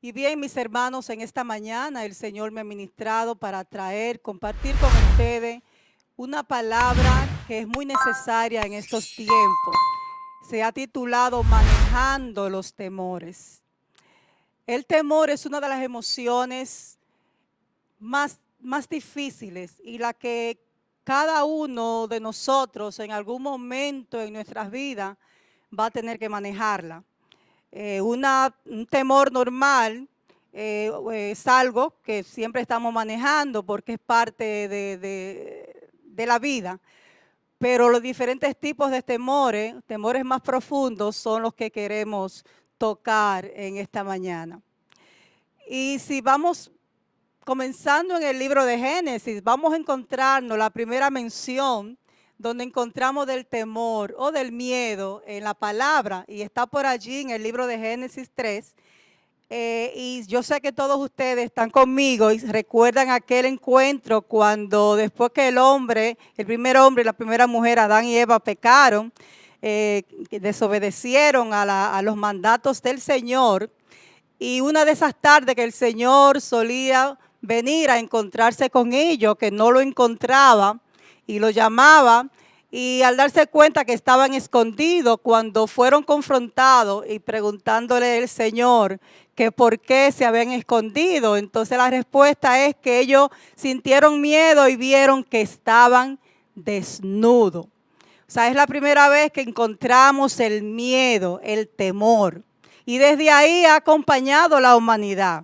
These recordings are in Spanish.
Y bien, mis hermanos, en esta mañana el Señor me ha ministrado para compartir con ustedes una palabra que es muy necesaria en estos tiempos. Se ha titulado Manejando los temores. El temor es una de las emociones más difíciles y la que cada uno de nosotros en algún momento en nuestras vidas va a tener que manejarla. Un temor normal es algo que siempre estamos manejando porque es parte de la vida, pero los diferentes tipos de temores más profundos son los que queremos tocar en esta mañana. Y si vamos comenzando en el libro de Génesis, vamos a encontrarnos la primera mención donde encontramos del temor o del miedo en la palabra, y está por allí en el libro de Génesis 3. Y yo sé que todos ustedes están conmigo y recuerdan aquel encuentro cuando después que el primer hombre y la primera mujer, Adán y Eva, pecaron, que desobedecieron a los mandatos del Señor. Y una de esas tardes que el Señor solía venir a encontrarse con ellos, que no lo encontraba y lo llamaba, y al darse cuenta que estaban escondidos, cuando fueron confrontados y preguntándole al Señor que por qué se habían escondido, entonces la respuesta es que ellos sintieron miedo y vieron que estaban desnudos. O sea, es la primera vez que encontramos el miedo, el temor. Y desde ahí ha acompañado la humanidad.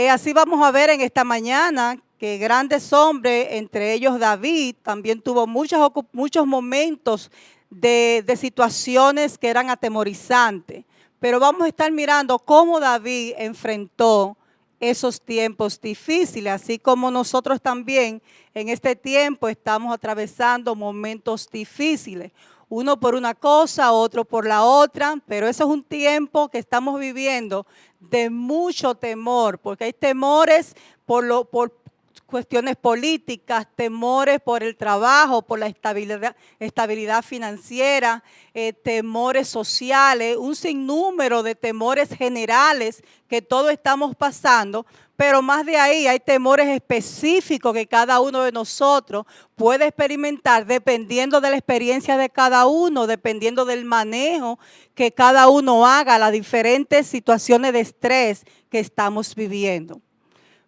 Así vamos a ver en esta mañana que grandes hombres, entre ellos David, también tuvo muchos momentos de situaciones que eran atemorizantes. Pero vamos a estar mirando cómo David enfrentó esos tiempos difíciles, así como nosotros también en este tiempo estamos atravesando momentos difíciles. Uno por una cosa, otro por la otra, pero eso es un tiempo que estamos viviendo de mucho temor, porque hay temores por cuestiones políticas, temores por el trabajo, por la estabilidad financiera, temores sociales, un sinnúmero de temores generales que todos estamos pasando, pero más de ahí hay temores específicos que cada uno de nosotros puede experimentar dependiendo de la experiencia de cada uno, dependiendo del manejo que cada uno haga, las diferentes situaciones de estrés que estamos viviendo.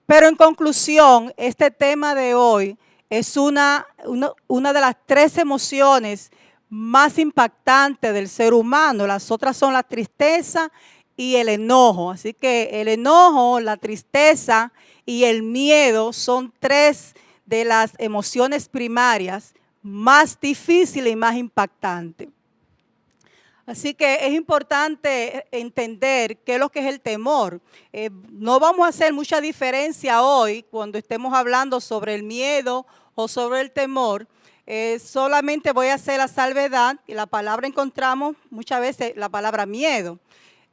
Pero en conclusión, este tema de hoy es una de las 3 emociones más impactantes del ser humano. Las otras son la tristeza y el enojo. Así que el enojo, la tristeza y el miedo son 3 de las emociones primarias más difíciles y más impactantes. Así que es importante entender qué es lo que es el temor. No vamos a hacer mucha diferencia hoy cuando estemos hablando sobre el miedo o sobre el temor. Solamente voy a hacer la salvedad, y la palabra encontramos muchas veces la palabra miedo.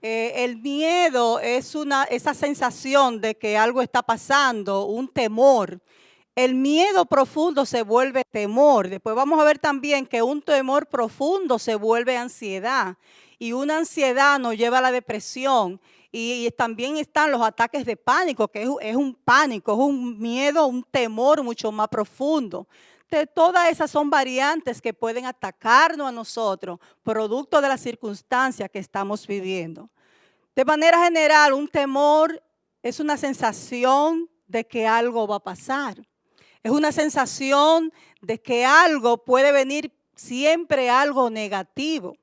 El miedo es esa sensación de que algo está pasando, un temor. El miedo profundo se vuelve temor. Después vamos a ver también que un temor profundo se vuelve ansiedad. Y una ansiedad nos lleva a la depresión. Y también están los ataques de pánico, que es un pánico, es un miedo, un temor mucho más profundo. Todas esas son variantes que pueden atacarnos a nosotros, producto de las circunstancias que estamos viviendo. De manera general, un temor es una sensación de que algo va a pasar. Es una sensación de que algo puede venir, siempre algo negativo.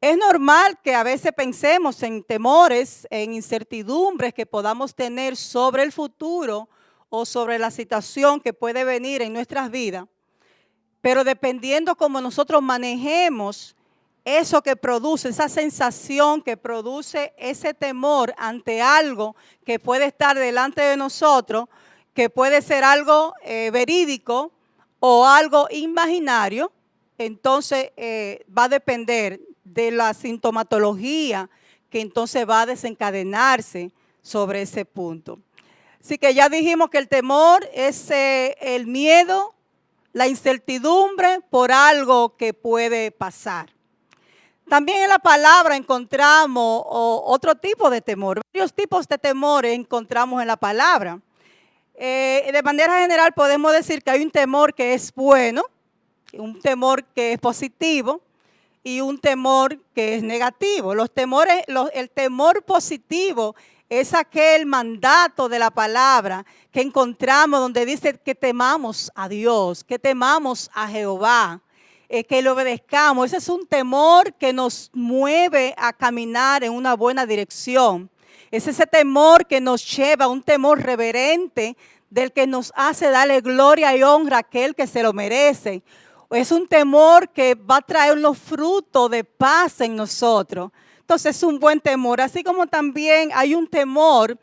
Es normal que a veces pensemos en temores, en incertidumbres que podamos tener sobre el futuro o sobre la situación que puede venir en nuestras vidas. Pero dependiendo cómo nosotros manejemos eso que produce, esa sensación que produce ese temor ante algo que puede estar delante de nosotros, que puede ser algo verídico o algo imaginario, entonces va a depender de la sintomatología que entonces va a desencadenarse sobre ese punto. Así que ya dijimos que el temor es el miedo, la incertidumbre por algo que puede pasar. También en la palabra encontramos otro tipo de temor. Varios tipos de temores encontramos en la palabra. De manera general podemos decir que hay un temor que es bueno, un temor que es positivo y un temor que es negativo. El temor positivo es aquel mandato de la palabra que encontramos donde dice que temamos a Dios, que temamos a Jehová, que le obedezcamos. Ese es un temor que nos mueve a caminar en una buena dirección. Es ese temor que nos lleva a un temor reverente del que nos hace darle gloria y honra a aquel que se lo merece. Es un temor que va a traer los frutos de paz en nosotros. Entonces es un buen temor, así como también hay un temor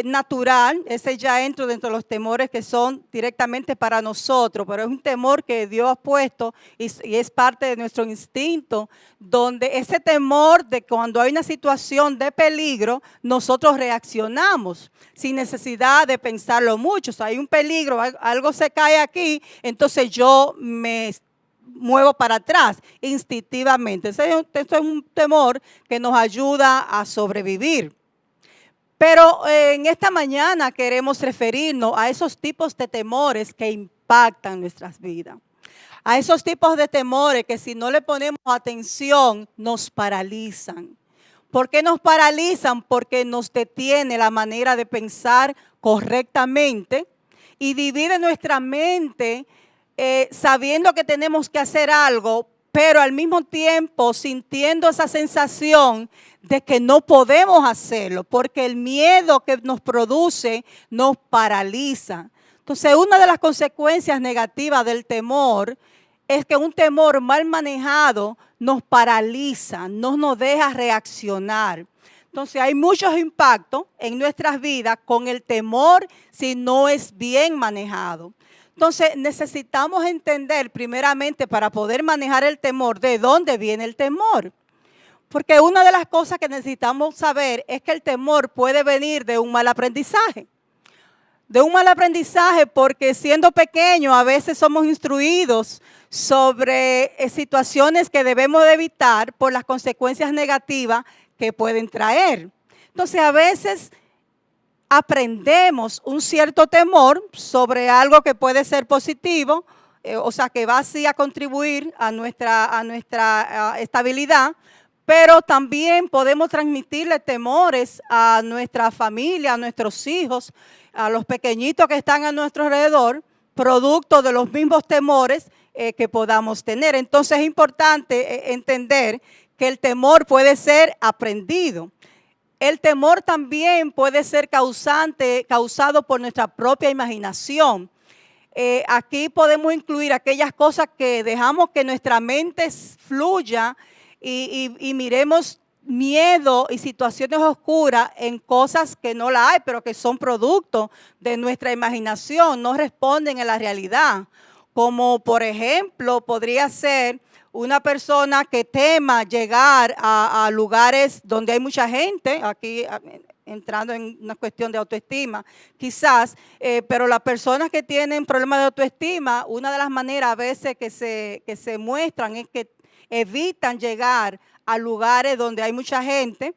natural, ese ya entra dentro de los temores que son directamente para nosotros, pero es un temor que Dios ha puesto y es parte de nuestro instinto, donde ese temor de cuando hay una situación de peligro, nosotros reaccionamos sin necesidad de pensarlo mucho. O sea, hay un peligro, algo se cae aquí, entonces yo me muevo para atrás instintivamente. Esto es un temor que nos ayuda a sobrevivir. Pero en esta mañana queremos referirnos a esos tipos de temores que impactan nuestras vidas. A esos tipos de temores que si no le ponemos atención nos paralizan. ¿Por qué nos paralizan? Porque nos detiene la manera de pensar correctamente y divide nuestra mente sabiendo que tenemos que hacer algo, pero al mismo tiempo sintiendo esa sensación de que no podemos hacerlo, porque el miedo que nos produce nos paraliza. Entonces, una de las consecuencias negativas del temor es que un temor mal manejado nos paraliza, no nos deja reaccionar. Entonces, hay muchos impactos en nuestras vidas con el temor si no es bien manejado. Entonces, necesitamos entender primeramente para poder manejar el temor, de dónde viene el temor. Porque una de las cosas que necesitamos saber es que el temor puede venir de un mal aprendizaje. De un mal aprendizaje porque siendo pequeños a veces somos instruidos sobre situaciones que debemos de evitar por las consecuencias negativas que pueden traer. Entonces a veces aprendemos un cierto temor sobre algo que puede ser positivo, o sea que va así a contribuir a nuestra estabilidad, pero también podemos transmitirle temores a nuestra familia, a nuestros hijos, a los pequeñitos que están a nuestro alrededor, producto de los mismos temores que podamos tener. Entonces es importante entender que el temor puede ser aprendido. El temor también puede ser causado por nuestra propia imaginación. Aquí podemos incluir aquellas cosas que dejamos que nuestra mente fluya y miremos miedo y situaciones oscuras en cosas que no la hay, pero que son producto de nuestra imaginación, no responden a la realidad. Como por ejemplo podría ser una persona que tema llegar a lugares donde hay mucha gente, aquí entrando en una cuestión de autoestima, quizás, pero las personas que tienen problemas de autoestima, una de las maneras a veces que se muestran es que evitan llegar a lugares donde hay mucha gente,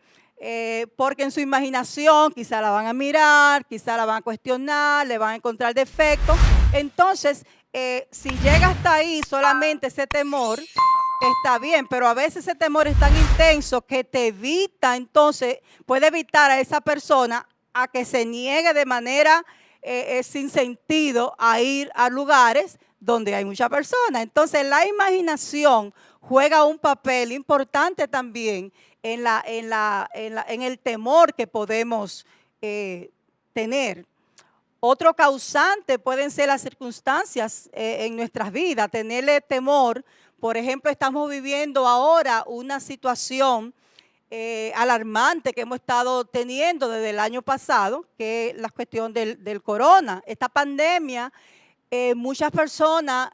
porque en su imaginación quizá la van a mirar, quizá la van a cuestionar, le van a encontrar defectos. Entonces, si llega hasta ahí solamente ese temor, está bien, pero a veces ese temor es tan intenso que te evita, entonces puede evitar a esa persona a que se niegue de manera sin sentido a ir a lugares donde hay muchas personas. Entonces la imaginación juega un papel importante también en el temor que podemos tener. Otro causante pueden ser las circunstancias en nuestras vidas, tenerle temor. Por ejemplo, estamos viviendo ahora una situación alarmante que hemos estado teniendo desde el año pasado, que es la cuestión del corona. Esta pandemia, muchas personas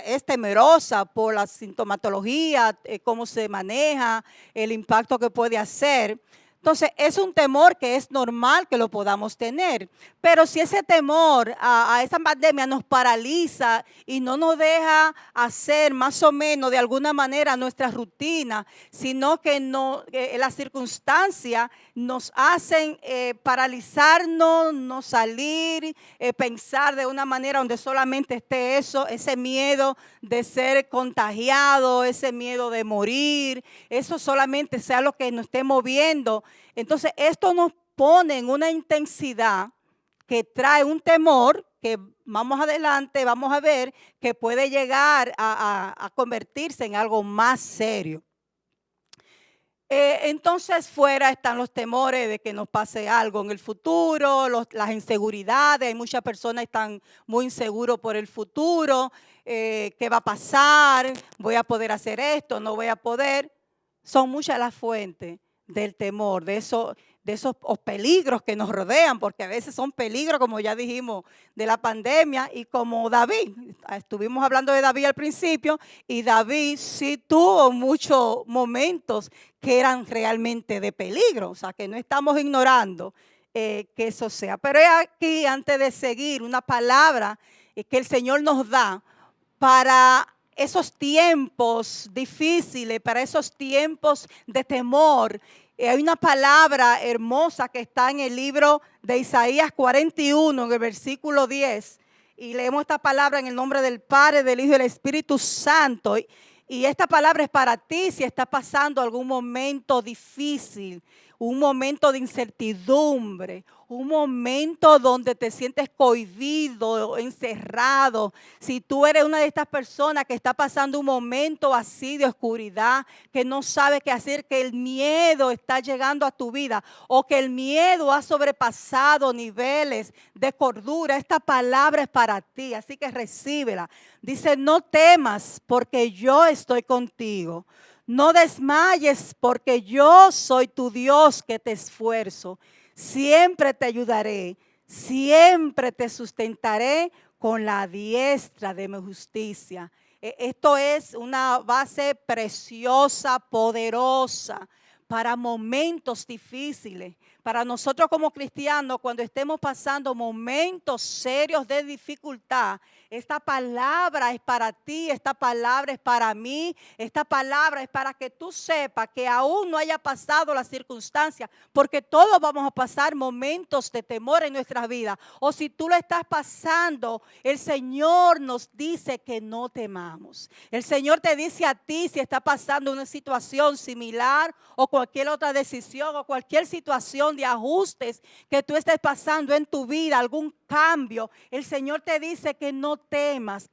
es temerosa por la sintomatología, cómo se maneja, el impacto que puede hacer. Entonces, es un temor que es normal que lo podamos tener. Pero si ese temor a esa pandemia nos paraliza y no nos deja hacer más o menos de alguna manera nuestra rutina, sino que las circunstancias nos hacen paralizarnos, no salir, pensar de una manera donde solamente esté eso, ese miedo de ser contagiado, ese miedo de morir, eso solamente sea lo que nos esté moviendo. Entonces, esto nos pone en una intensidad que trae un temor que vamos adelante, vamos a ver que puede llegar a convertirse en algo más serio. Entonces fuera están los temores de que nos pase algo en el futuro, las inseguridades. Hay muchas personas que están muy inseguros por el futuro. ¿Qué va a pasar? ¿Voy a poder hacer esto? ¿No voy a poder? Son muchas las fuentes del temor, de esos peligros que nos rodean, porque a veces son peligros, como ya dijimos, de la pandemia. Y como David, estuvimos hablando de David al principio, y David sí tuvo muchos momentos que eran realmente de peligro, o sea, que no estamos ignorando que eso sea. Pero es aquí, antes de seguir, una palabra que el Señor nos da para esos tiempos difíciles, para esos tiempos de temor. Hay una palabra hermosa que está en el libro de Isaías 41, en el versículo 10. Y leemos esta palabra en el nombre del Padre, del Hijo y del Espíritu Santo. Y esta palabra es para ti si estás pasando algún momento difícil, un momento de incertidumbre, un momento donde te sientes cohibido, encerrado. Si tú eres una de estas personas que está pasando un momento así de oscuridad, que no sabe qué hacer, que el miedo está llegando a tu vida o que el miedo ha sobrepasado niveles de cordura, esta palabra es para ti, así que recíbela. Dice, no temas porque yo estoy contigo. No desmayes porque yo soy tu Dios que te esfuerzo. Siempre te ayudaré, siempre te sustentaré con la diestra de mi justicia. Esto es una base preciosa, poderosa para momentos difíciles. Para nosotros como cristianos, cuando estemos pasando momentos serios de dificultad, esta palabra es para ti, esta palabra es para mí, esta palabra es para que tú sepas que aún no haya pasado la circunstancia, porque todos vamos a pasar momentos de temor en nuestra vida. O si tú lo estás pasando, el Señor nos dice que no temamos. El Señor te dice a ti si está pasando una situación similar o cualquier otra decisión o cualquier situación de ajustes que tú estés pasando en tu vida, algún cambio, el Señor te dice que no temas,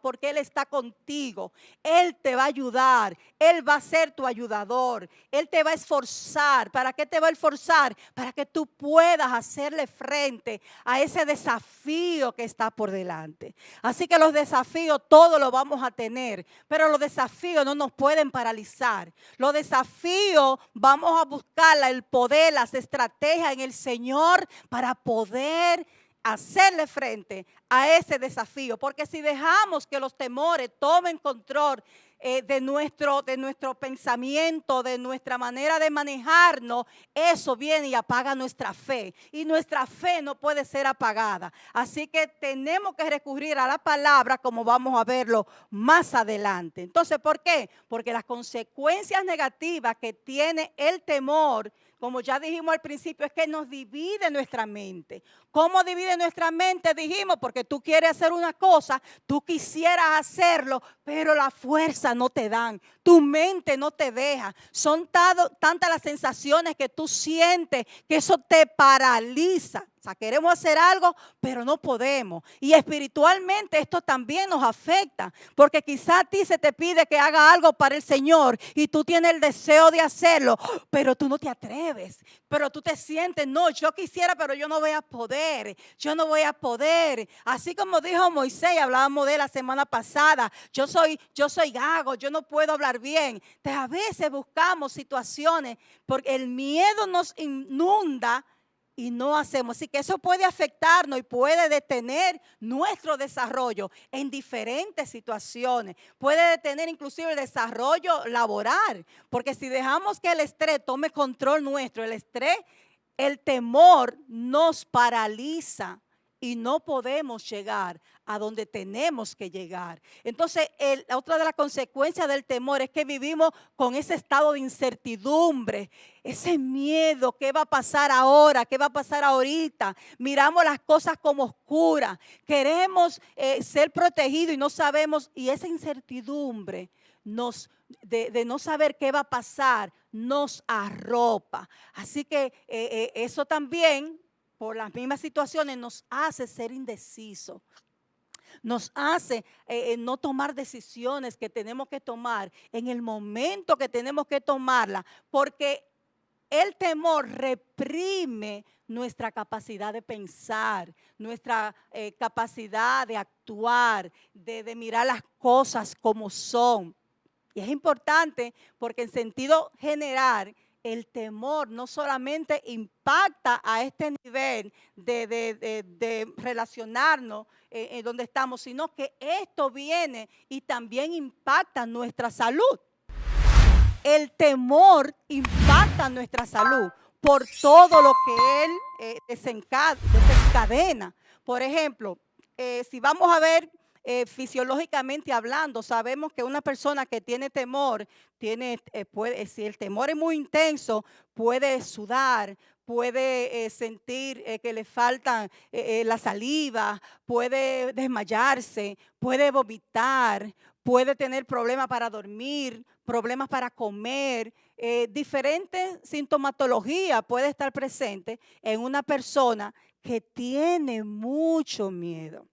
porque Él está contigo. Él te va a ayudar, Él va a ser tu ayudador, Él te va a esforzar. ¿Para qué te va a esforzar? Para que tú puedas hacerle frente a ese desafío que está por delante. Así que los desafíos todos los vamos a tener, pero los desafíos no nos pueden paralizar. Los desafíos vamos a buscar el poder, las estrategias en el Señor para poder hacerle frente a ese desafío. Porque si dejamos que los temores tomen control de nuestro pensamiento, de nuestra manera de manejarnos, eso viene y apaga nuestra fe. Y nuestra fe no puede ser apagada. Así que tenemos que recurrir a la palabra, como vamos a verlo más adelante. Entonces, ¿por qué? Porque las consecuencias negativas que tiene el temor, como ya dijimos al principio, es que nos divide nuestra mente. ¿Cómo divide nuestra mente? Dijimos, porque tú quieres hacer una cosa, tú quisieras hacerlo, pero la fuerza no te dan. Tu mente no te deja. Son tantas las sensaciones que tú sientes que eso te paraliza. O sea, queremos hacer algo, pero no podemos. Y espiritualmente esto también nos afecta, porque quizá a ti se te pide que haga algo para el Señor y tú tienes el deseo de hacerlo, pero tú no te atreves. Pero tú te sientes, no, yo quisiera, pero yo no voy a poder. Yo no voy a poder. Así como dijo Moisés, hablábamos de él la semana pasada, yo soy gago, yo no puedo hablar bien. A veces buscamos situaciones porque el miedo nos inunda y no hacemos. Así que eso puede afectarnos y puede detener nuestro desarrollo en diferentes situaciones. Puede detener inclusive el desarrollo laboral, porque si dejamos que el estrés tome control nuestro, el temor nos paraliza y no podemos llegar a donde tenemos que llegar. Entonces, otra de las consecuencias del temor es que vivimos con ese estado de incertidumbre, ese miedo, ¿qué va a pasar ahora? ¿Qué va a pasar ahorita? Miramos las cosas como oscuras, queremos ser protegidos y no sabemos, y esa incertidumbre de no saber qué va a pasar, nos arropa. Así que eso también, por las mismas situaciones, nos hace ser indecisos. Nos hace no tomar decisiones que tenemos que tomar en el momento que tenemos que tomarla, porque el temor reprime nuestra capacidad de pensar, nuestra capacidad de actuar, de mirar las cosas como son. Y es importante porque en sentido general, el temor no solamente impacta a este nivel de relacionarnos en donde estamos, sino que esto viene y también impacta nuestra salud. El temor impacta nuestra salud por todo lo que él desencadena. Por ejemplo, si vamos a ver fisiológicamente hablando, sabemos que una persona que tiene temor, si el temor es muy intenso, puede sudar, puede sentir que le falta la saliva, puede desmayarse, puede vomitar, puede tener problemas para dormir, problemas para comer, diferentes sintomatologías puede estar presente en una persona que tiene mucho miedo.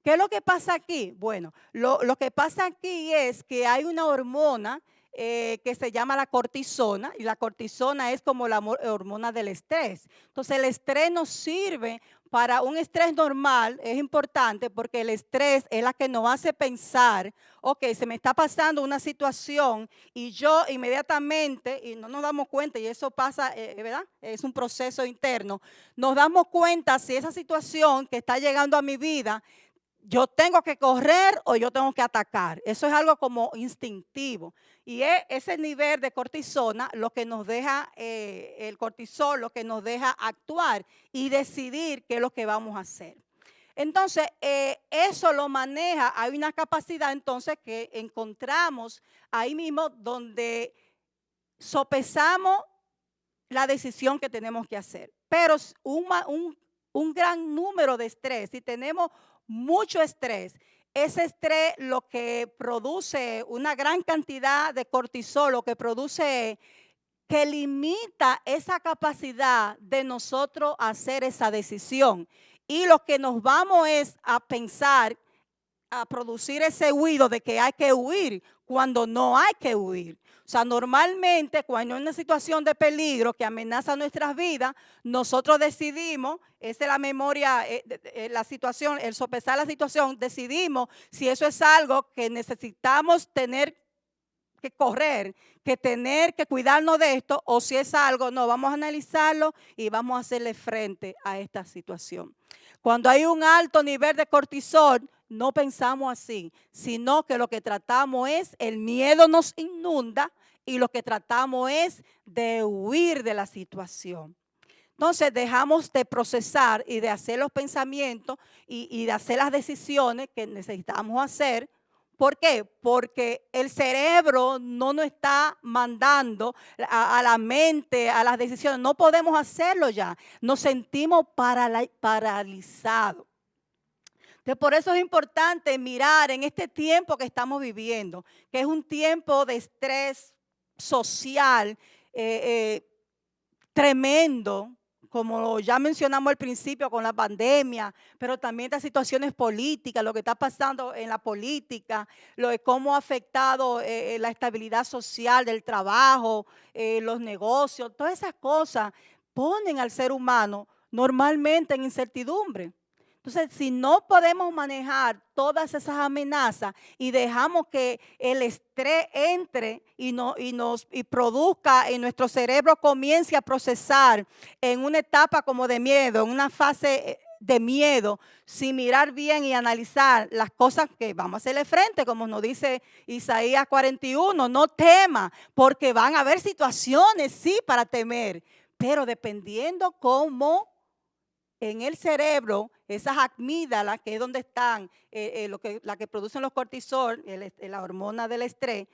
¿Qué es lo que pasa aquí? Bueno, lo que pasa aquí es que hay una hormona que se llama la cortisona, y la cortisona es como la hormona del estrés. Entonces, el estrés nos sirve para un estrés normal, es importante porque el estrés es la que nos hace pensar, ok, se me está pasando una situación y yo inmediatamente, y no nos damos cuenta, y eso pasa, ¿verdad? Es un proceso interno, nos damos cuenta si esa situación que está llegando a mi vida, yo tengo que correr o yo tengo que atacar. Eso es algo como instintivo. Y es ese nivel de cortisona lo que nos deja, el cortisol, lo que nos deja actuar y decidir qué es lo que vamos a hacer. Entonces, eso lo maneja, hay una capacidad entonces que encontramos ahí mismo donde sopesamos la decisión que tenemos que hacer. Pero un gran número de estrés, si tenemos mucho estrés, ese estrés lo que produce una gran cantidad de cortisol, lo que produce que limita esa capacidad de nosotros hacer esa decisión. Y lo que nos vamos es a pensar, a producir ese huido de que hay que huir cuando no hay que huir. O sea, normalmente cuando hay una situación de peligro que amenaza nuestras vidas, nosotros decidimos, esa es la memoria, la situación, el sopesar la situación, decidimos si eso es algo que necesitamos tener que correr, que tener que cuidarnos de esto, o si es algo, no, vamos a analizarlo y vamos a hacerle frente a esta situación. Cuando hay un alto nivel de cortisol, no pensamos así, sino que lo que tratamos es, el miedo nos inunda y lo que tratamos es de huir de la situación. Entonces dejamos de procesar y de hacer los pensamientos y de hacer las decisiones que necesitamos hacer. ¿Por qué? Porque el cerebro no nos está mandando a la mente, a las decisiones. No podemos hacerlo ya. Nos sentimos paralizados. Entonces, por eso es importante mirar en este tiempo que estamos viviendo, que es un tiempo de estrés social tremendo, como ya mencionamos al principio con la pandemia, pero también estas situaciones políticas, lo que está pasando en la política, lo de cómo ha afectado la estabilidad social del trabajo, los negocios, todas esas cosas ponen al ser humano normalmente en incertidumbre. Entonces, si no podemos manejar todas esas amenazas y dejamos que el estrés entre y produzca en nuestro cerebro, comience a procesar en una etapa como de miedo, en una fase de miedo, sin mirar bien y analizar las cosas que vamos a hacerle frente, como nos dice Isaías 41, no tema, porque van a haber situaciones, sí, para temer, pero dependiendo cómo en el cerebro, esas amígdalas, que es donde están, la que producen los cortisol, la hormona del estrés,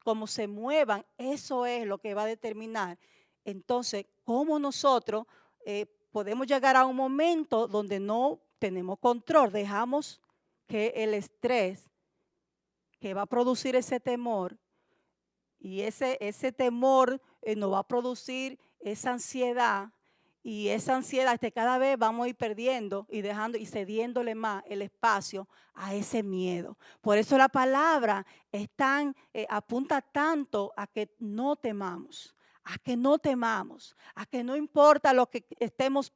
como se muevan, eso es lo que va a determinar. Entonces, cómo nosotros podemos llegar a un momento donde no tenemos control, dejamos que el estrés que va a producir ese temor, y ese temor nos va a producir esa ansiedad, y esa ansiedad cada vez vamos a ir perdiendo y dejando y cediéndole más el espacio a ese miedo. Por eso la palabra apunta tanto a que no temamos, a que no temamos, a que no importa lo que estemos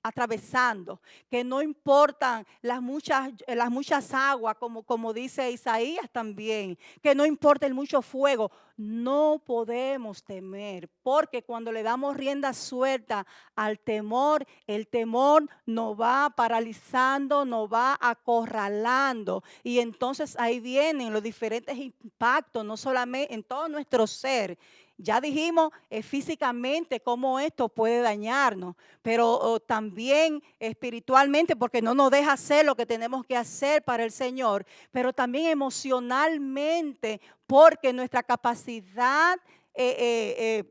atravesando, que no importan las muchas aguas, como dice Isaías también, que no importa el mucho fuego, no podemos temer, porque cuando le damos rienda suelta al temor, el temor nos va paralizando, nos va acorralando, y entonces ahí vienen los diferentes impactos, no solamente en todo nuestro ser. Ya dijimos físicamente cómo esto puede dañarnos, pero también espiritualmente, porque no nos deja hacer lo que tenemos que hacer para el Señor, pero también emocionalmente, porque nuestra capacidad de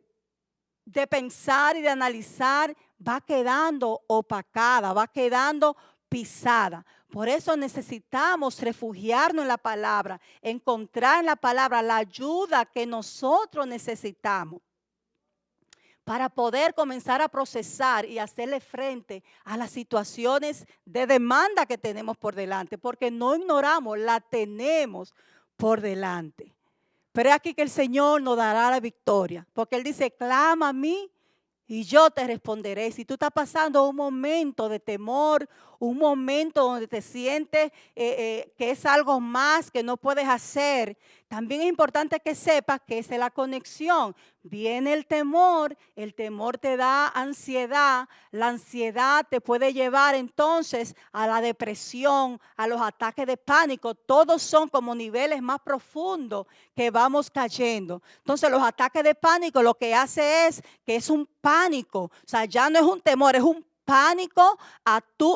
pensar y de analizar va quedando opacada, va quedando pisada. Por eso necesitamos refugiarnos en la palabra, encontrar en la palabra la ayuda que nosotros necesitamos para poder comenzar a procesar y hacerle frente a las situaciones de demanda que tenemos por delante, porque no ignoramos, la tenemos por delante. Pero es aquí que el Señor nos dará la victoria, porque Él dice, clama a mí y yo te responderé. Si tú estás pasando un momento de temor, un momento donde te sientes que es algo más que no puedes hacer, también es importante que sepas que esa es la conexión. Viene el temor te da ansiedad, la ansiedad te puede llevar entonces a la depresión, a los ataques de pánico. Todos son como niveles más profundos que vamos cayendo. Entonces los ataques de pánico lo que hace es que es un pánico, o sea, ya no es un temor, es un pánico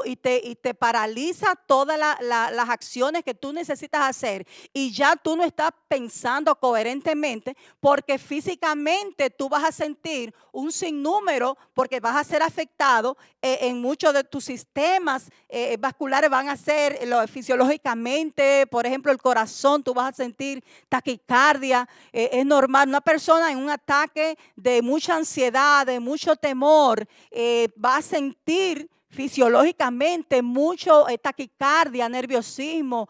y te paraliza todas las acciones que tú necesitas hacer, y ya tú no estás pensando coherentemente, porque físicamente tú vas a sentir un sinnúmero, porque vas a ser afectado en muchos de tus sistemas vasculares, van a ser fisiológicamente, por ejemplo el corazón, tú vas a sentir taquicardia. Es normal, una persona en un ataque de mucha ansiedad, de mucho temor, va a sentir fisiológicamente mucho taquicardia, nerviosismo,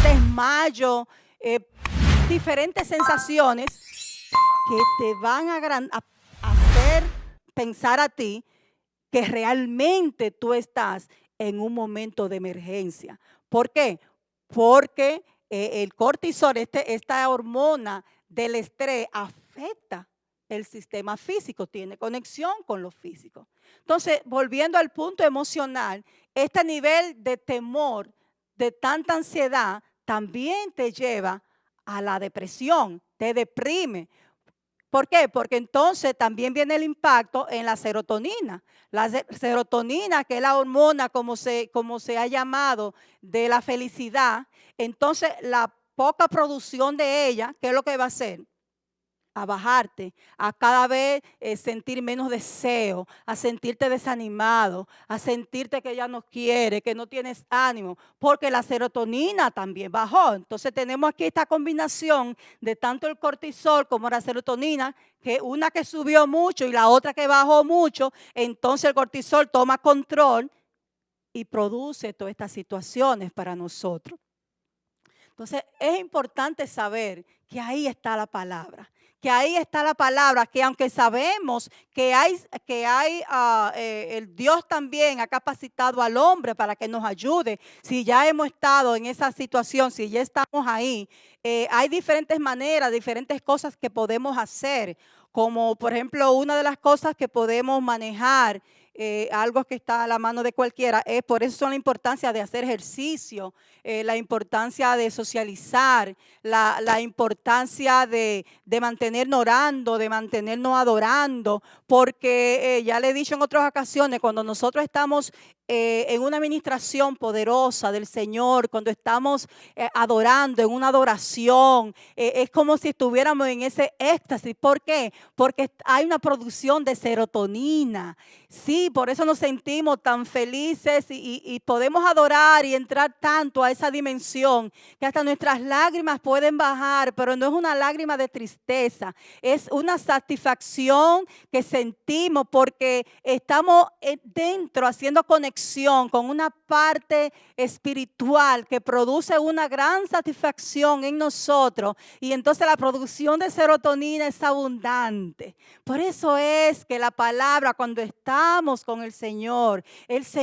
desmayo, diferentes sensaciones que te van a hacer pensar a ti que realmente tú estás en un momento de emergencia. ¿Por qué? Porque el cortisol, esta hormona del estrés, afecta el sistema físico, tiene conexión con lo físico. Entonces, volviendo al punto emocional, este nivel de temor, de tanta ansiedad, también te lleva a la depresión, te deprime. ¿Por qué? Porque entonces también viene el impacto en la serotonina. La serotonina, que es la hormona, como se ha llamado, de la felicidad. Entonces, la poca producción de ella, ¿qué es lo que va a hacer? A bajarte, a cada vez sentir menos deseo, a sentirte desanimado, a sentirte que ya no quieres, que no tienes ánimo, porque la serotonina también bajó. Entonces tenemos aquí esta combinación de tanto el cortisol como la serotonina, que una que subió mucho y la otra que bajó mucho, entonces el cortisol toma control y produce todas estas situaciones para nosotros. Entonces es importante saber que ahí está la palabra. Que ahí está la palabra, que aunque sabemos el Dios también ha capacitado al hombre para que nos ayude, si ya hemos estado en esa situación, si ya estamos ahí, hay diferentes maneras, diferentes cosas que podemos hacer, como por ejemplo una de las cosas que podemos manejar, algo que está a la mano de cualquiera, es por eso son la importancia de hacer ejercicio, la importancia de socializar, la importancia de mantenernos orando, de mantenernos adorando, porque ya le he dicho en otras ocasiones, cuando nosotros estamos en una administración poderosa del Señor, cuando estamos adorando, en una adoración, es como si estuviéramos en ese éxtasis. ¿Por qué? Porque hay una producción de serotonina. Sí, por eso nos sentimos tan felices y podemos adorar y entrar tanto a esa dimensión que hasta nuestras lágrimas pueden bajar, pero no es una lágrima de tristeza, es una satisfacción que sentimos porque estamos dentro haciendo conexión con una parte espiritual que produce una gran satisfacción en nosotros, y entonces la producción de serotonina es abundante. Por eso es que la palabra, cuando estamos con el Señor es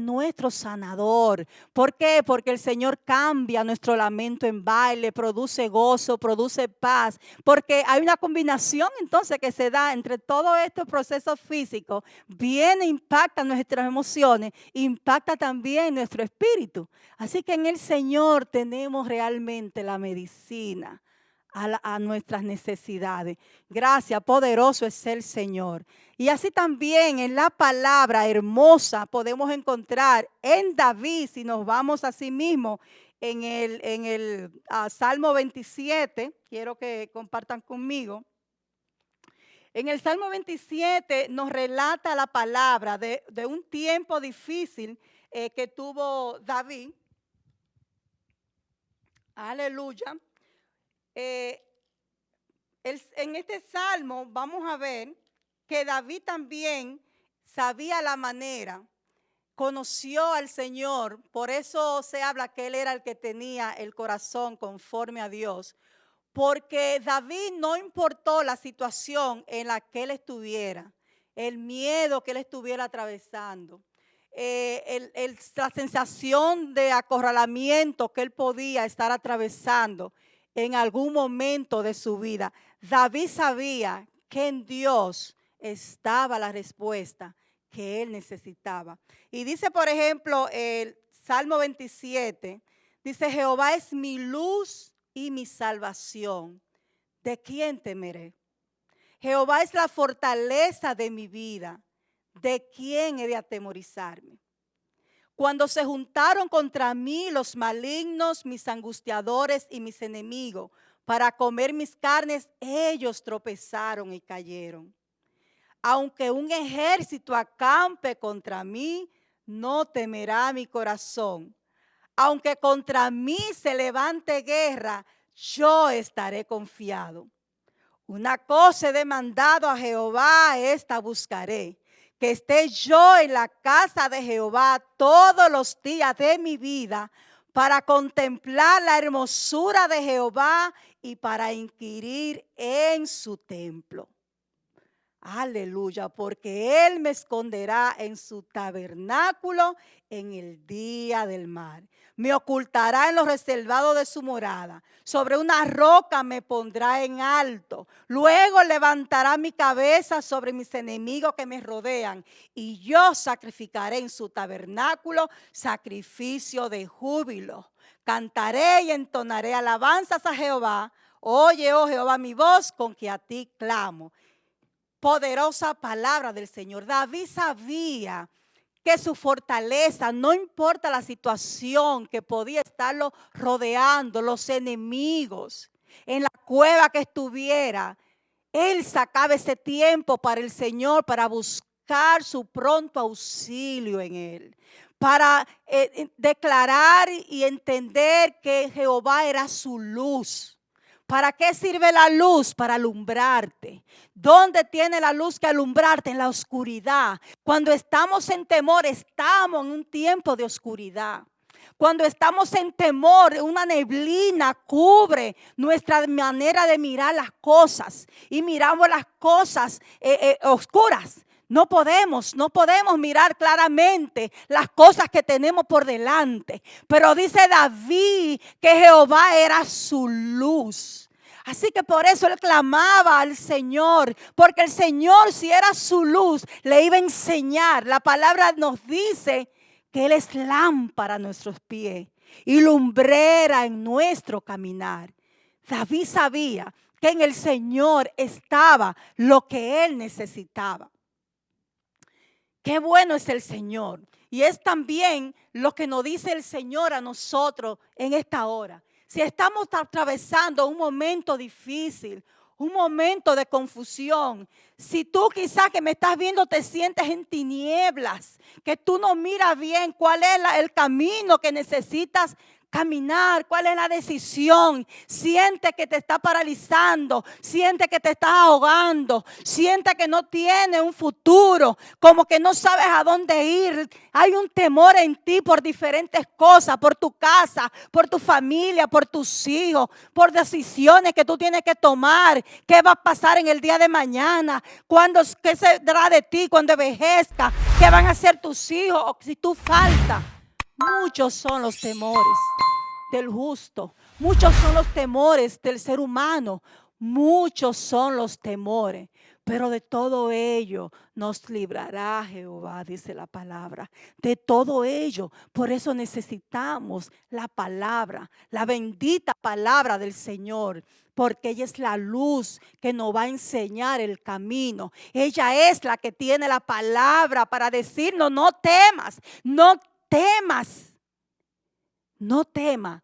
nuestro sanador. ¿Por qué? Porque el Señor cambia nuestro lamento en baile, produce gozo, produce paz, porque hay una combinación entonces que se da entre todos estos procesos físicos, viene, impacta nuestras emociones, impacta también nuestro espíritu. Así que en el Señor tenemos realmente la medicina a nuestras necesidades. Gracias, poderoso es el Señor. Y así también en la palabra hermosa podemos encontrar en David, si nos vamos a sí mismo, en el Salmo 27, quiero que compartan conmigo. En el Salmo 27 nos relata la palabra de un tiempo difícil que tuvo David. Aleluya. En este salmo vamos a ver que David también sabía la manera, conoció al Señor, por eso se habla que él era el que tenía el corazón conforme a Dios, porque David no importó la situación en la que él estuviera, el miedo que él estuviera atravesando, la sensación de acorralamiento que él podía estar atravesando en algún momento de su vida. David sabía que en Dios estaba la respuesta que él necesitaba. Y dice, por ejemplo, el Salmo 27, dice: Jehová es mi luz y mi salvación. ¿De quién temeré? Jehová es la fortaleza de mi vida. ¿De quién he de atemorizarme? Cuando se juntaron contra mí los malignos, mis angustiadores y mis enemigos, para comer mis carnes, ellos tropezaron y cayeron. Aunque un ejército acampe contra mí, no temerá mi corazón. Aunque contra mí se levante guerra, yo estaré confiado. Una cosa he demandado a Jehová, esta buscaré: que esté yo en la casa de Jehová todos los días de mi vida, para contemplar la hermosura de Jehová y para inquirir en su templo. Aleluya, porque Él me esconderá en su tabernáculo en el día del mal. Me ocultará en los reservados de su morada. Sobre una roca me pondrá en alto. Luego levantará mi cabeza sobre mis enemigos que me rodean. Y yo sacrificaré en su tabernáculo sacrificio de júbilo. Cantaré y entonaré alabanzas a Jehová. Oye, oh Jehová, mi voz con que a ti clamo. Poderosa palabra del Señor. David sabía que su fortaleza, no importa la situación que podía estarlo rodeando, los enemigos, en la cueva que estuviera, él sacaba ese tiempo para el Señor, para buscar su pronto auxilio en él, para declarar y entender que Jehová era su luz. ¿Para qué sirve la luz? Para alumbrarte. ¿Dónde tiene la luz que alumbrarte? En la oscuridad. Cuando estamos en temor, estamos en un tiempo de oscuridad. Cuando estamos en temor, una neblina cubre nuestra manera de mirar las cosas y miramos las cosas oscuras. No podemos mirar claramente las cosas que tenemos por delante. Pero dice David que Jehová era su luz. Así que por eso él clamaba al Señor, porque el Señor, si era su luz, le iba a enseñar. La palabra nos dice que Él es lámpara a nuestros pies y lumbrera en nuestro caminar. David sabía que en el Señor estaba lo que él necesitaba. Qué bueno es el Señor. Y es también lo que nos dice el Señor a nosotros en esta hora. Si estamos atravesando un momento difícil, un momento de confusión, si tú quizás que me estás viendo te sientes en tinieblas, que tú no miras bien cuál es el camino que necesitas caminar, cuál es la decisión, siente que te está paralizando, siente que te estás ahogando, siente que no tiene un futuro, como que no sabes a dónde ir. Hay un temor en ti por diferentes cosas, por tu casa, por tu familia, por tus hijos, por decisiones que tú tienes que tomar. ¿Qué va a pasar en el día de mañana? ¿Qué se dará de ti cuando envejezca? ¿Qué van a hacer tus hijos? O si tú faltas. Muchos son los temores del justo, muchos son los temores del ser humano, muchos son los temores, pero de todo ello nos librará Jehová, dice la palabra, de todo ello. Por eso necesitamos la palabra, la bendita palabra del Señor, porque ella es la luz que nos va a enseñar el camino. Ella es la que tiene la palabra para decirnos: no temas, no temas, no temas.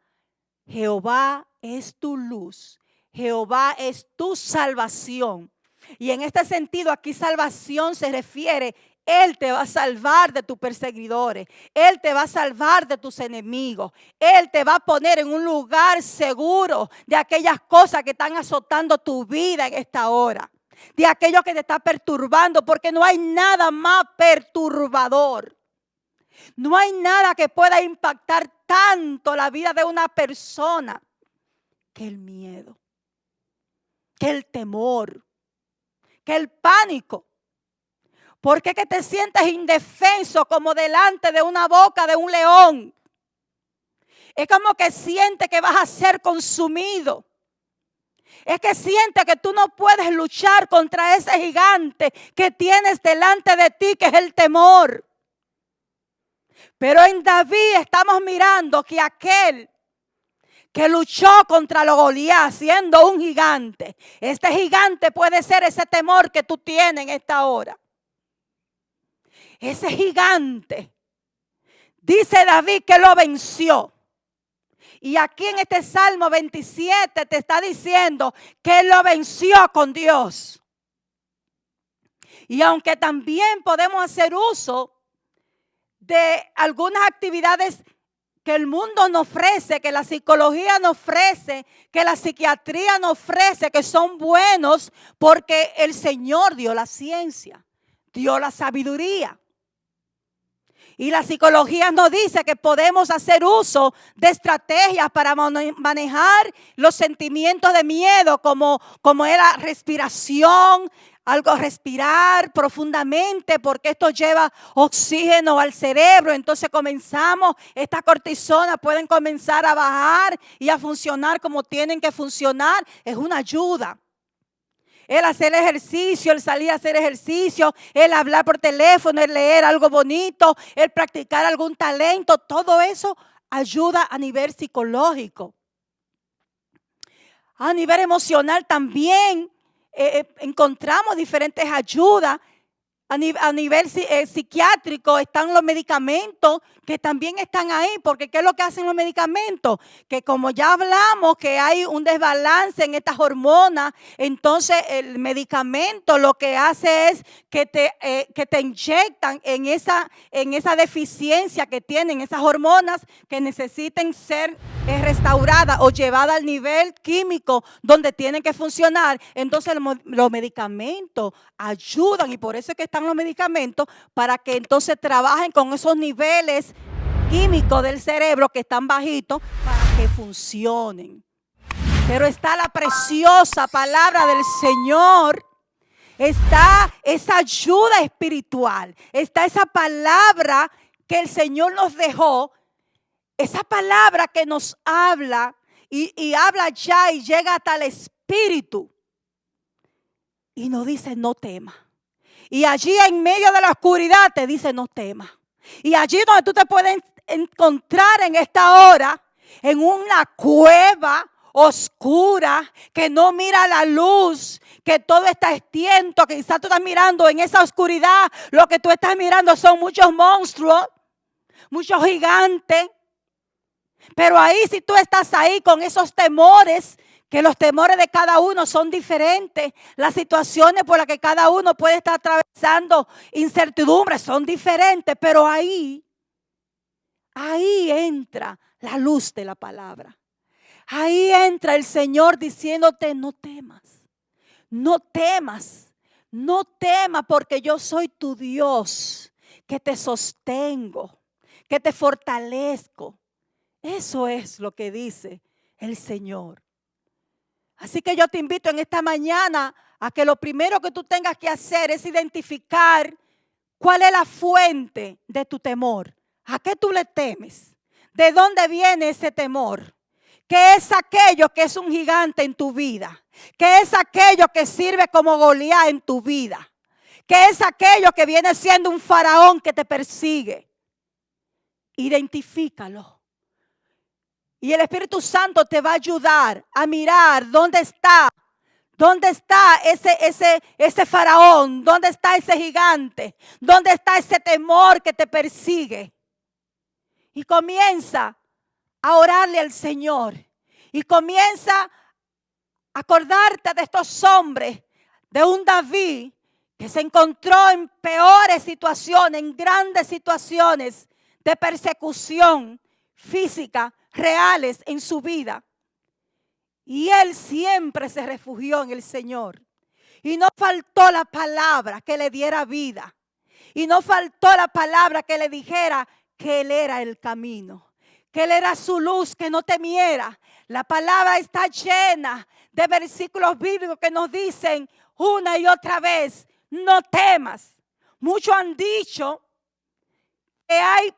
Jehová es tu luz, Jehová es tu salvación. Y en este sentido aquí salvación se refiere, Él te va a salvar de tus perseguidores, Él te va a salvar de tus enemigos, Él te va a poner en un lugar seguro de aquellas cosas que están azotando tu vida en esta hora, de aquello que te está perturbando, porque no hay nada más perturbador. No hay nada que pueda impactar tanto la vida de una persona que el miedo, que el temor, que el pánico. Porque que te sientes indefenso como delante de una boca de un león. Es como que sientes que vas a ser consumido. Es que sientes que tú no puedes luchar contra ese gigante que tienes delante de ti, que es el temor. Pero en David estamos mirando que aquel que luchó contra los Goliat siendo un gigante, este gigante puede ser ese temor que tú tienes en esta hora. Ese gigante, dice David que lo venció. Y aquí en este Salmo 27 te está diciendo que él lo venció con Dios. Y aunque también podemos hacer uso de algunas actividades que el mundo nos ofrece, que la psicología nos ofrece, que la psiquiatría nos ofrece, que son buenos porque el Señor dio la ciencia, dio la sabiduría. Y la psicología nos dice que podemos hacer uso de estrategias para manejar los sentimientos de miedo, como es la respiración, respirar profundamente, porque esto lleva oxígeno al cerebro. Entonces estas cortisonas pueden comenzar a bajar y a funcionar como tienen que funcionar. Es una ayuda. El hacer ejercicio, el salir a hacer ejercicio, el hablar por teléfono, el leer algo bonito, el practicar algún talento, todo eso ayuda a nivel psicológico. A nivel emocional también encontramos diferentes ayudas. A nivel psiquiátrico están los medicamentos que también están ahí, porque ¿qué es lo que hacen los medicamentos? Que como ya hablamos que hay un desbalance en estas hormonas, entonces el medicamento lo que hace es que te inyectan en esa deficiencia que tienen esas hormonas que necesiten ser restauradas o llevadas al nivel químico donde tienen que funcionar. Entonces los medicamentos ayudan, y por eso es que están los medicamentos, para que entonces trabajen con esos niveles químicos del cerebro que están bajitos para que funcionen. Pero está la preciosa palabra del Señor. Está esa ayuda espiritual. Está esa palabra que el Señor nos dejó. Esa palabra que nos habla y habla ya y llega hasta el espíritu. Y nos dice, no temas. Y allí en medio de la oscuridad te dice, no temas. Y allí donde tú te puedes encontrar en esta hora, en una cueva oscura, que no mira la luz, que todo está extiendo, que quizás tú estás mirando en esa oscuridad, lo que tú estás mirando son muchos monstruos, muchos gigantes. Pero ahí, si tú estás ahí con esos temores, que los temores de cada uno son diferentes, las situaciones por las que cada uno puede estar atravesando incertidumbres son diferentes, pero ahí entra la luz de la palabra. Ahí entra el Señor diciéndote, no temas, no temas, no temas, porque yo soy tu Dios, que te sostengo, que te fortalezco. Eso es lo que dice el Señor. Así que yo te invito en esta mañana a que lo primero que tú tengas que hacer es identificar cuál es la fuente de tu temor. ¿A qué tú le temes? ¿De dónde viene ese temor? ¿Qué es aquello que es un gigante en tu vida? ¿Qué es aquello que sirve como Goliat en tu vida? ¿Qué es aquello que viene siendo un faraón que te persigue? Identifícalo. Y el Espíritu Santo te va a ayudar a mirar dónde está ese faraón, dónde está ese gigante, dónde está ese temor que te persigue. Y comienza a orarle al Señor. Y comienza a acordarte de estos hombres, de un David que se encontró en peores situaciones, en grandes situaciones de persecución física, reales en su vida. Y él siempre se refugió en el Señor. Y no faltó la palabra que le diera vida. Y no faltó la palabra que le dijera que Él era el camino, que Él era su luz, que no temiera. La palabra está llena de versículos bíblicos que nos dicen una y otra vez, no temas. Muchos han dicho que hay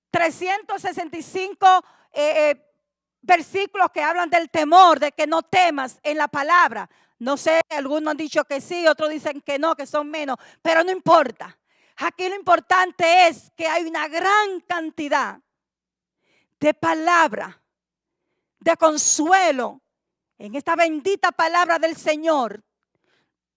365 versículos que hablan del temor, de que no temas en la palabra. No sé, algunos han dicho que sí, otros dicen que no, que son menos, pero no importa. Aquí lo importante es que hay una gran cantidad de palabra, de consuelo en esta bendita palabra del Señor,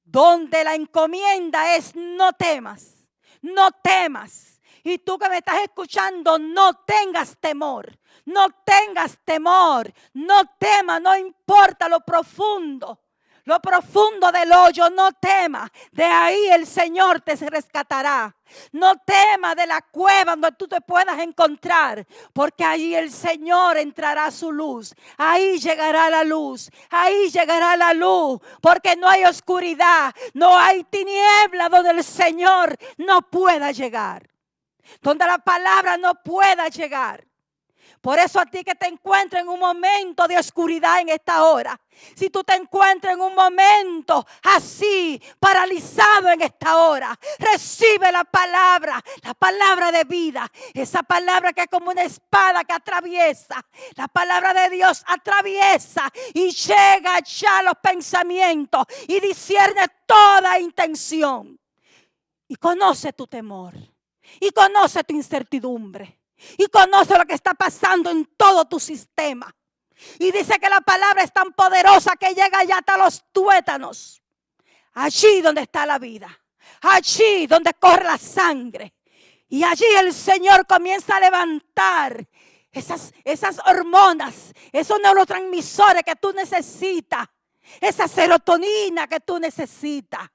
donde la encomienda es no temas, no temas. Y tú que me estás escuchando, no tengas temor, no tengas temor, no temas, no importa lo profundo del hoyo, no temas. De ahí el Señor te rescatará. No temas de la cueva donde tú te puedas encontrar, porque ahí el Señor entrará su luz. Ahí llegará la luz, ahí llegará la luz, porque no hay oscuridad, no hay tiniebla donde el Señor no pueda llegar, donde la palabra no pueda llegar. Por eso a ti que te encuentras en un momento de oscuridad en esta hora, si tú te encuentras en un momento así, paralizado en esta hora, recibe la palabra de vida, esa palabra que es como una espada que atraviesa, la palabra de Dios atraviesa y llega ya a los pensamientos y discierne toda intención. Y conoce tu temor, y conoce tu incertidumbre. Y conoce lo que está pasando en todo tu sistema. Y dice que la palabra es tan poderosa que llega ya hasta los tuétanos. Allí donde está la vida. Allí donde corre la sangre. Y allí el Señor comienza a levantar esas hormonas, esos neurotransmisores que tú necesitas. Esa serotonina que tú necesitas.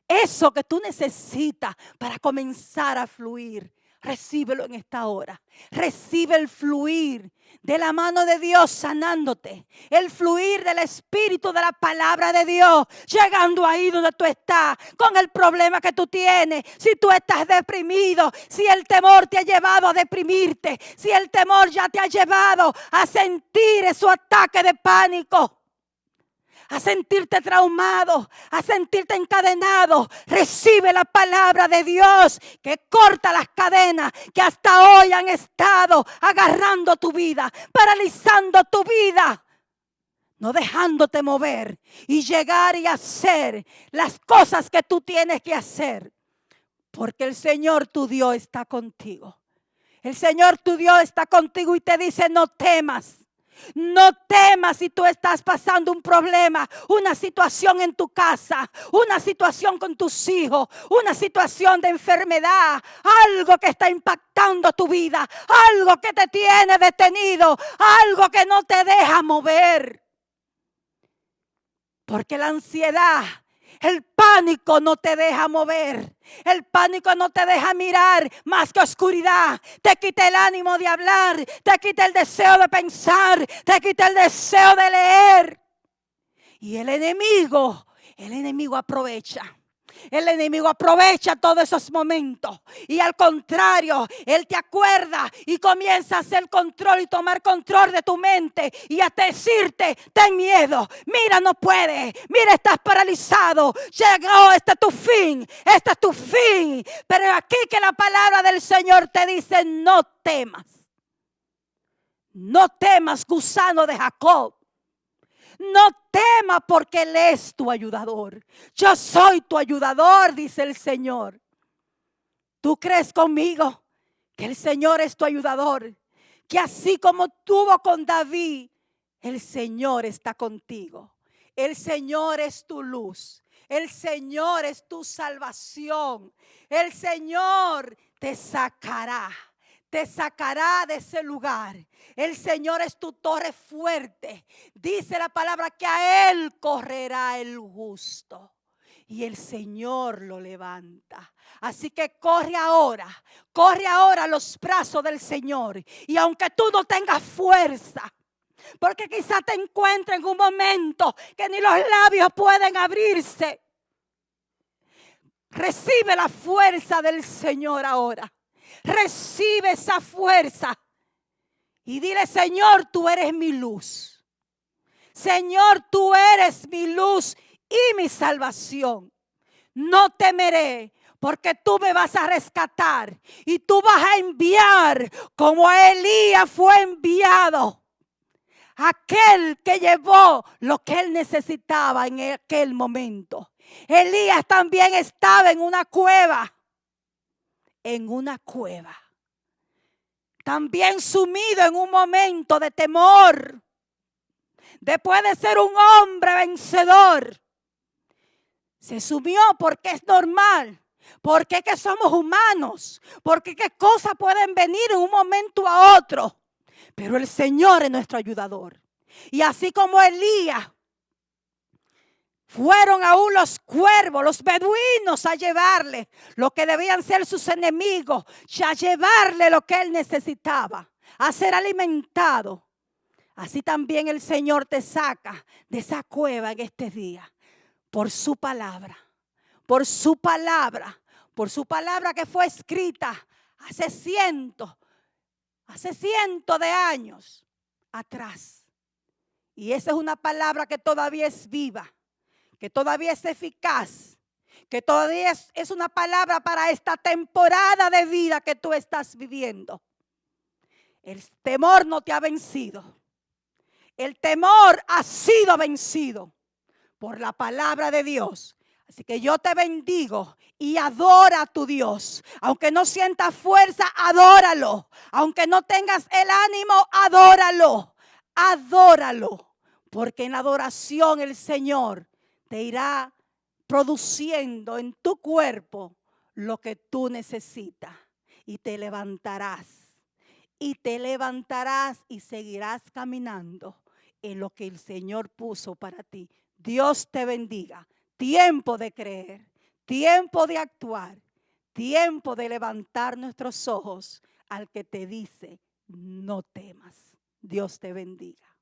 Eso que tú necesitas para comenzar a fluir Recíbelo en esta hora. Recibe el fluir de la mano de Dios sanándote. El fluir del Espíritu de la palabra de Dios. Llegando ahí donde tú estás. Con el problema que tú tienes. Si tú estás deprimido. Si el temor te ha llevado a deprimirte. Si el temor ya te ha llevado a sentir ese ataque de pánico. A sentirte traumado, a sentirte encadenado. Recibe la palabra de Dios que corta las cadenas que hasta hoy han estado agarrando tu vida, paralizando tu vida, no dejándote mover y llegar y hacer las cosas que tú tienes que hacer. Porque el Señor tu Dios está contigo. El Señor tu Dios está contigo y te dice: no temas. No temas si tú estás pasando un problema, una situación en tu casa, una situación con tus hijos, una situación de enfermedad, algo que está impactando tu vida, algo que te tiene detenido, algo que no te deja mover. Porque la ansiedad, el pánico no te deja mover. El pánico no te deja mirar más que oscuridad. Te quita el ánimo de hablar. Te quita el deseo de pensar. Te quita el deseo de leer. Y el enemigo aprovecha. El enemigo aprovecha todos esos momentos. Y al contrario, él te acuerda y comienza a hacer control y tomar control de tu mente. Y a decirte: ten miedo. Mira, no puedes. Mira, estás paralizado. Llegó, este es tu fin. Este es tu fin. Pero aquí que la palabra del Señor te dice: no temas. No temas, gusano de Jacob. No temas, porque Él es tu ayudador. Yo soy tu ayudador, dice el Señor. ¿Tú crees conmigo que el Señor es tu ayudador? Que así como tuvo con David, el Señor está contigo. El Señor es tu luz. El Señor es tu salvación. El Señor te sacará. Te sacará de ese lugar. El Señor es tu torre fuerte. Dice la palabra que a Él correrá el justo. Y el Señor lo levanta. Así que corre ahora a los brazos del Señor. Y aunque tú no tengas fuerza, porque quizás te encuentres en un momento que ni los labios pueden abrirse, recibe la fuerza del Señor ahora. Recibe esa fuerza y dile: Señor, tú eres mi luz. Señor, tú eres mi luz y mi salvación. No temeré, porque tú me vas a rescatar y tú vas a enviar como a Elías fue enviado. Aquel que llevó lo que él necesitaba en aquel momento. Elías también estaba en una cueva. En una cueva. También sumido en un momento de temor. Después de ser un hombre vencedor, se sumió porque es normal. Porque es que somos humanos. Porque qué cosas pueden venir en un momento a otro. Pero el Señor es nuestro ayudador. Y así como Elías, fueron aún los cuervos, los beduinos a llevarle lo que debían ser sus enemigos, y a llevarle lo que él necesitaba, a ser alimentado. Así también el Señor te saca de esa cueva en este día, por su palabra, por su palabra, por su palabra que fue escrita hace cientos de años atrás. Y esa es una palabra que todavía es viva, que todavía es eficaz, que todavía es una palabra para esta temporada de vida que tú estás viviendo. El temor no te ha vencido. El temor ha sido vencido por la palabra de Dios. Así que yo te bendigo y adora a tu Dios. Aunque no sientas fuerza, adóralo. Aunque no tengas el ánimo, adóralo. Adóralo. Porque en la adoración el Señor te irá produciendo en tu cuerpo lo que tú necesitas. Y te levantarás. Y te levantarás y seguirás caminando en lo que el Señor puso para ti. Dios te bendiga. Tiempo de creer, tiempo de actuar, tiempo de levantar nuestros ojos al que te dice, no temas. Dios te bendiga.